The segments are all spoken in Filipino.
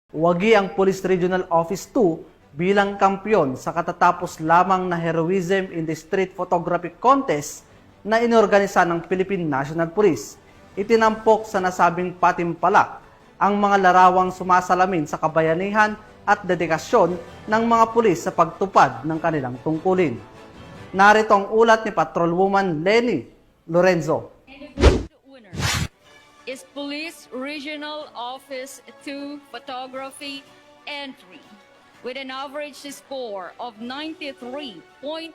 Wagi ang Police Regional Office 2 bilang kampyon sa katatapos lamang na Heroism in the Street Photography Contest na inorganisa ng Philippine National Police. Itinampok sa nasabing patimpalak ang mga larawang sumasalamin sa kabayanihan at dedikasyon ng mga pulis sa pagtupad ng kanilang tungkulin. Narito ang ulat ni Patrolwoman Lenny Lorenzo. Is Police Regional Office 2 Photography Entry with an average score of 93.33%.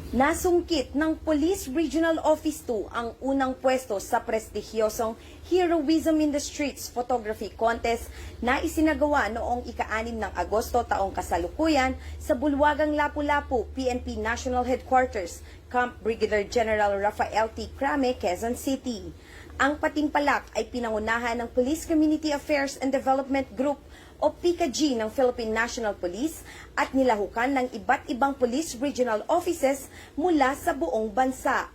Nasungkit ng Police Regional Office 2 ang unang pwesto sa prestigyosong Heroism in the Streets Photography Contest na isinagawa noong ika-6 ng Agosto taong kasalukuyan sa Bulwagang Lapu-Lapu, PNP National Headquarters, Camp Brigadier General Rafael T. Crame, Quezon City. Ang patimpalak ay pinangunahan ng Police Community Affairs and Development Group o PCAG ng Philippine National Police at nilahukan ng iba't ibang police regional offices mula sa buong bansa.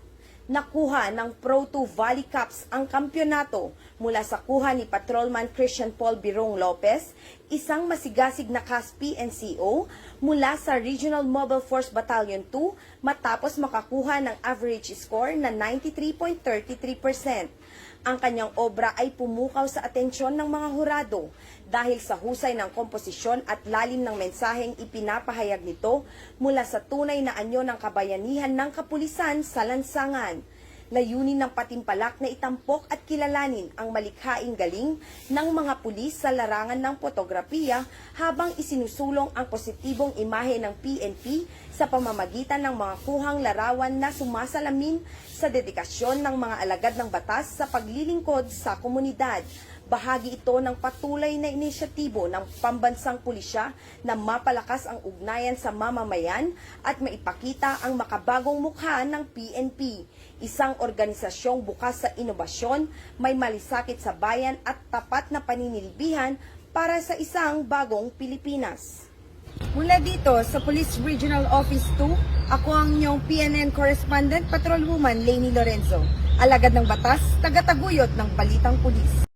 Nakuha ng Pro2 Valley Cups ang kampyonato mula sa kuha ni Patrolman Christian Paul Birong Lopez, isang masigasig na CAS PNCO mula sa Regional Mobile Force Battalion 2 matapos makakuha ng average score na 93.33%. Ang kanyang obra ay pumukaw sa atensyon ng mga hurado dahil sa husay ng komposisyon at lalim ng mensaheng ipinapahayag nito mula sa tunay na anyo ng kabayanihan ng kapulisan sa lansangan. Layunin ng patimpalak na itampok at kilalanin ang malikhaing galing ng mga pulis sa larangan ng fotografiya habang isinusulong ang positibong imahe ng PNP sa pamamagitan ng mga kuhang larawan na sumasalamin sa dedikasyon ng mga alagad ng batas sa paglilingkod sa komunidad. Bahagi ito ng patuloy na inisyatibo ng pambansang pulisya na mapalakas ang ugnayan sa mamamayan at maipakita ang makabagong mukha ng PNP. Isang organisasyong bukas sa inobasyon, may malisakit sa bayan at tapat na paninilbihan para sa isang bagong Pilipinas. Mula dito sa Police Regional Office 2, ako ang inyong PNN Correspondent, Patrolwoman Lenny Lorenzo. Alagad ng batas, tagataguyod ng Balitang Pulis.